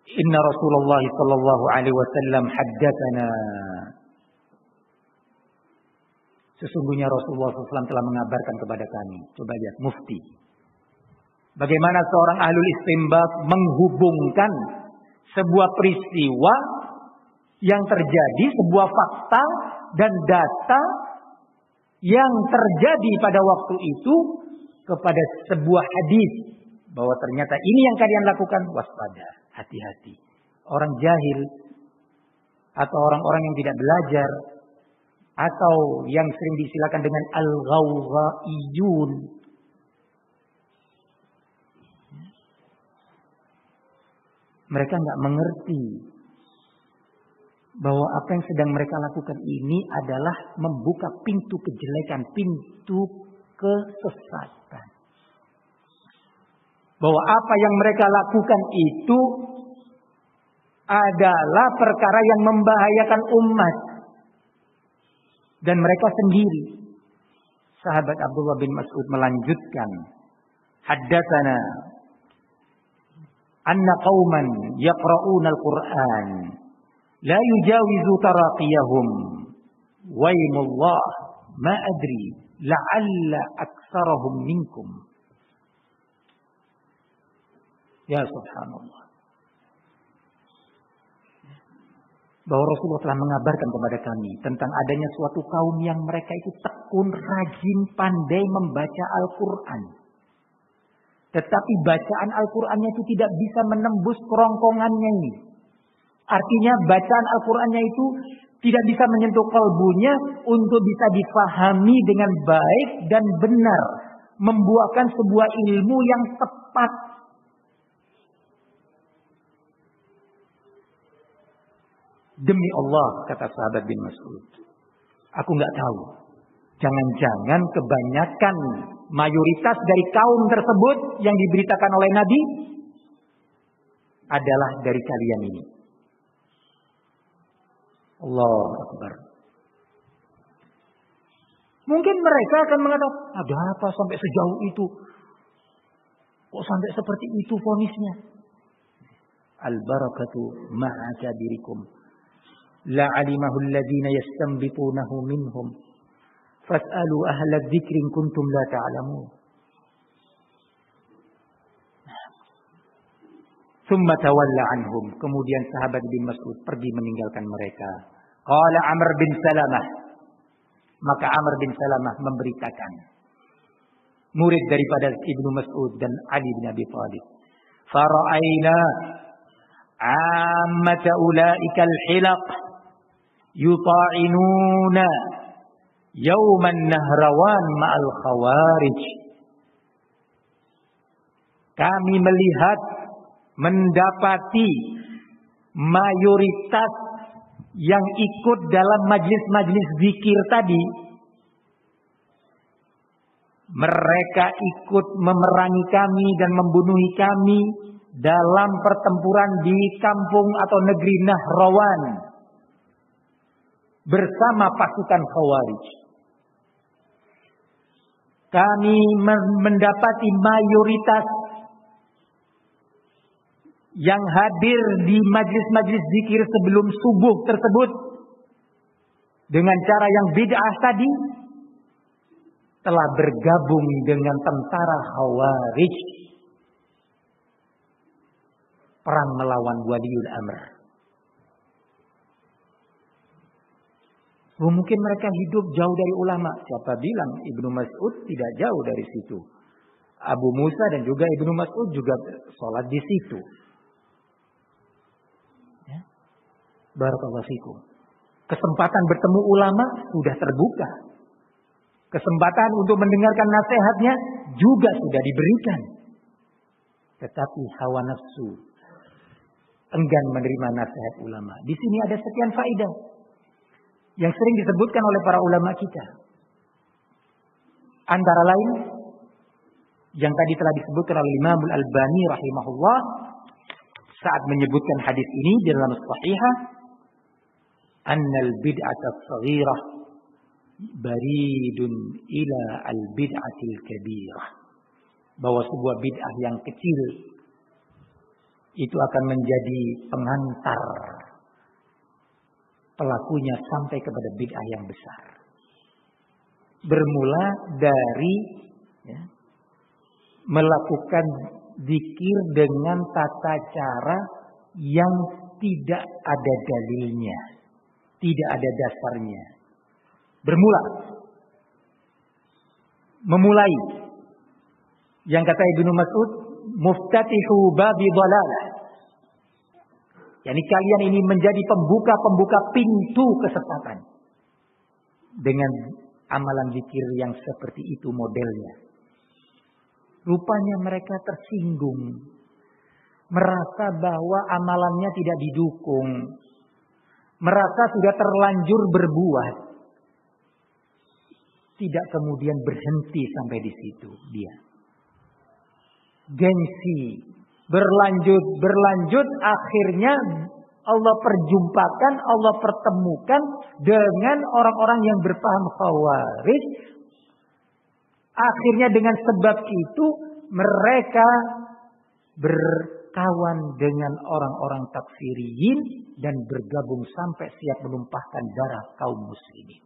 Inna Rasulullah sallallahu alaihi wasallam haddatsana. Sesungguhnya Rasulullah SAW telah mengabarkan kepada kami. Coba lihat mufti. Bagaimana seorang ahlul istinbat menghubungkan sebuah peristiwa yang terjadi, sebuah fakta dan data yang terjadi pada waktu itu kepada sebuah hadis, bahwa ternyata ini yang kalian lakukan, waspada, hati-hati. Orang jahil atau orang-orang yang tidak belajar atau yang sering disilakan dengan al-ghawghaiyun, mereka enggak mengerti bahwa apa yang sedang mereka lakukan ini adalah membuka pintu kejelekan, pintu kesesatan. Bahwa apa yang mereka lakukan itu adalah perkara yang membahayakan umat dan mereka sendiri. Sahabat Abdullah bin Mas'ud melanjutkan, haddatsana anna qauman yaqra'una al-Qur'an la yujawizu taraqiyahum wa imullah ma adri la'alla aktsarahum minkum. Ya subhanallah. Bahwa Rasulullah telah mengabarkan kepada kami tentang adanya suatu kaum yang mereka itu tekun, rajin, pandai membaca Al-Quran. Tetapi bacaan Al-Qurannya itu tidak bisa menembus kerongkongannya ini. Artinya bacaan Al-Qurannya itu tidak bisa menyentuh kalbunya untuk bisa difahami dengan baik dan benar. Membuahkan sebuah ilmu yang tepat. Demi Allah, kata sahabat bin Mas'ud, aku nggak tahu. Jangan-jangan kebanyakan mayoritas dari kaum tersebut yang diberitakan oleh Nabi adalah dari kalian ini. Allahu Akbar. Mungkin mereka akan mengatakan, ada apa sampai sejauh itu? Kok sampai seperti itu vonisnya? Al-barakatu ma'a kabirikum. La alimahu alladhina yastanbitunahu minhum. Fas'alu ahla dzikri in kuntum la ta'lamun. Tsumma tawalla anhum. Kemudian sahabat bin Mas'ud pergi meninggalkan mereka. Qala Amr bin Salamah. Maka Amr bin Salamah memberitakan, murid daripada Ibnu Mas'ud dan Ali bin Abi Thalib. Fara'aina ammata ulaika al-hilaq yuta'inuna yawman nahrawan ma'al khawarij. Kami melihat, mendapati mayoritas yang ikut dalam majlis-majlis zikir tadi, mereka ikut memerangi kami dan membunuhi kami dalam pertempuran di kampung atau negeri Nahrawan bersama pasukan Khawarij. Kami mendapati mayoritas yang hadir di majlis-majlis zikir sebelum subuh tersebut dengan cara yang bid'ah tadi telah bergabung dengan tentara Khawarij perang melawan Waliul Amr. Mungkin mereka hidup jauh dari ulama. Siapa bilang Ibnu Mas'ud tidak jauh dari situ? Abu Musa dan juga Ibnu Mas'ud juga sholat di situ. Barakallahu fikum. Kesempatan bertemu ulama sudah terbuka. Kesempatan untuk mendengarkan nasihatnya juga sudah diberikan. Tetapi hawa nafsu enggan menerima nasihat ulama. Di sini ada sekian faedah yang sering disebutkan oleh para ulama kita. Antara lain yang tadi telah disebutkan oleh Imam Al-Albani rahimahullah saat menyebutkan hadis ini di dalam Sahihah, annal bid'ata as-saghirah baridun ila al-bid'atil kabirah. Bahwa sebuah bid'ah yang kecil itu akan menjadi pengantar pelakunya sampai kepada bid'ah yang besar. Bermula dari melakukan zikir dengan tata cara yang tidak ada dalilnya, tidak ada dasarnya. Memulai yang kata Ibnu Mas'ud, muftatihu babi dhalalah. Yani kalian ini menjadi pembuka pintu kesesatan dengan amalan zikir yang seperti itu modelnya. Rupanya mereka tersinggung, merasa bahwa amalannya tidak didukung, merasa sudah terlanjur berbuat. Tidak kemudian berhenti sampai di situ dia. Gengsi, berlanjut, akhirnya Allah perjumpakan, Allah pertemukan dengan orang-orang yang berpaham Khawarij. Akhirnya dengan sebab itu mereka berkawan dengan orang-orang takfiriyin dan bergabung sampai siap menumpahkan darah kaum muslimin.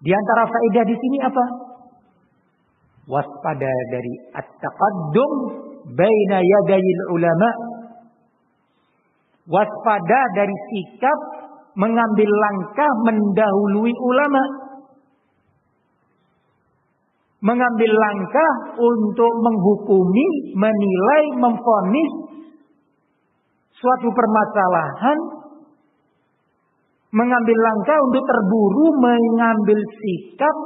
Di antara faedah di sini apa? Waspada dari at-taqaddum baina yadayil ulama. Waspada dari sikap mengambil langkah mendahului ulama. Mengambil langkah untuk menghukumi, menilai, memvonis suatu permasalahan. Mengambil langkah untuk terburu mengambil sikap,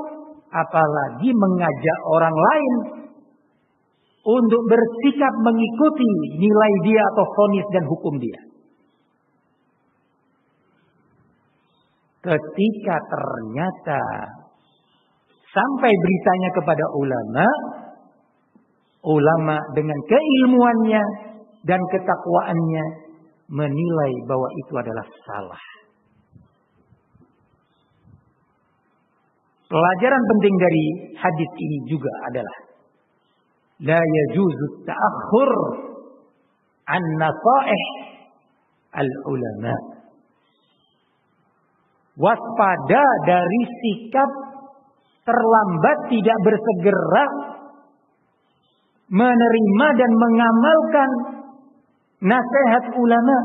apalagi mengajak orang lain untuk bersikap mengikuti nilai dia atau vonis dan hukum dia. Ketika ternyata sampai beritanya kepada ulama dengan keilmuannya dan ketakwaannya menilai bahwa itu adalah salah. Pelajaran penting dari hadis ini juga adalah la yajuzu ta'akhur an nasaih al-ulama. Waspada dari sikap terlambat, tidak bersegera menerima dan mengamalkan nasihat ulama.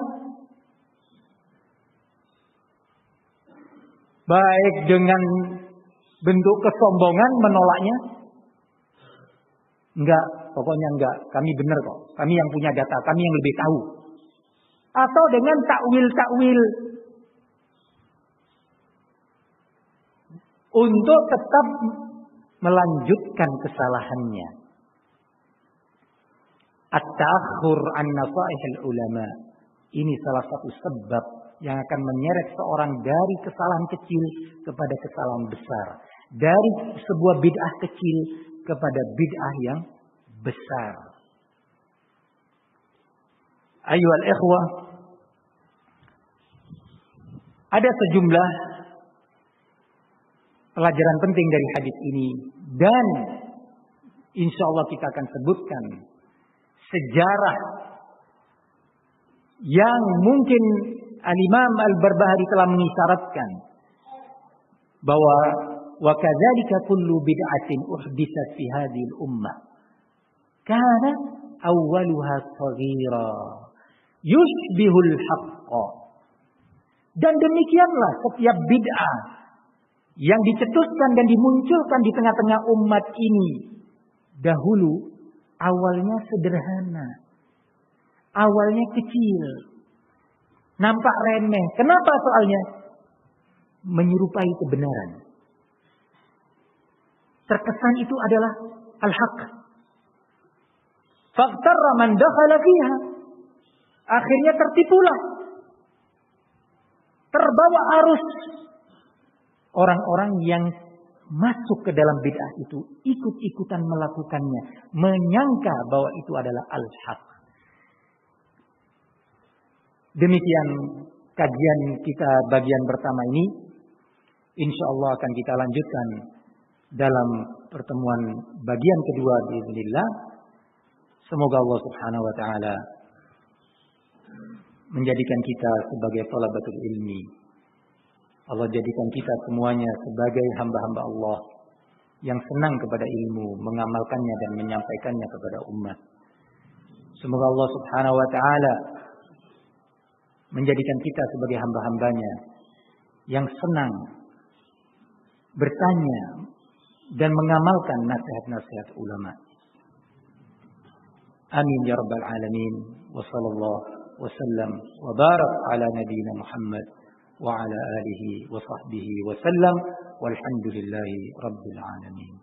Baik dengan bentuk kesombongan menolaknya. Enggak, pokoknya enggak. Kami benar kok. Kami yang punya data, kami yang lebih tahu. Atau dengan takwil-takwil untuk tetap melanjutkan kesalahannya. At-ta'akhur an nasaihil ulama. Ini salah satu sebab yang akan menyeret seorang dari kesalahan kecil kepada kesalahan besar. Dari sebuah bid'ah kecil kepada bid'ah yang besar. Ayyuhal ikhwah, ada sejumlah pelajaran penting dari hadis ini, dan insya Allah kita akan sebutkan sejarah yang mungkin Al-Imam Al-Barbahari telah mengisyaratkan bahwa wa kadzalika kullu bid'atin uhditsat fi hadhihi al-ummah kana awwaluha shaghira yushbihul haqqa. Dan demikianlah setiap bid'ah yang dicetuskan dan dimunculkan di tengah-tengah umat ini dahulu awalnya sederhana, awalnya kecil, nampak remeh. Kenapa soalnya? Menyerupai kebenaran. Terkesan itu adalah al-haq. Faghtarra man dakhala fiha. Akhirnya tertipulah, terbawa arus orang-orang yang masuk ke dalam bid'ah itu, ikut-ikutan melakukannya, menyangka bahwa itu adalah al-haq. Demikian kajian kita bagian pertama ini. Insya Allah akan kita lanjutkan dalam pertemuan bagian kedua biiznillah. Semoga Allah Subhanahu wa taala menjadikan kita sebagai thalabatul ilmi. Allah jadikan kita semuanya sebagai hamba-hamba Allah yang senang kepada ilmu, mengamalkannya dan menyampaikannya kepada umat. Semoga Allah Subhanahu wa taala menjadikan kita sebagai hamba-hambanya yang senang bertanya dan mengamalkan nasihat-nasihat ulama. Amin ya rabbal alamin. Wa sallallahu wa sallam wa barak ala nabiyyina Muhammad wa ala alihi wa sahbihi wa sallam walhamdulillahi rabbil alamin.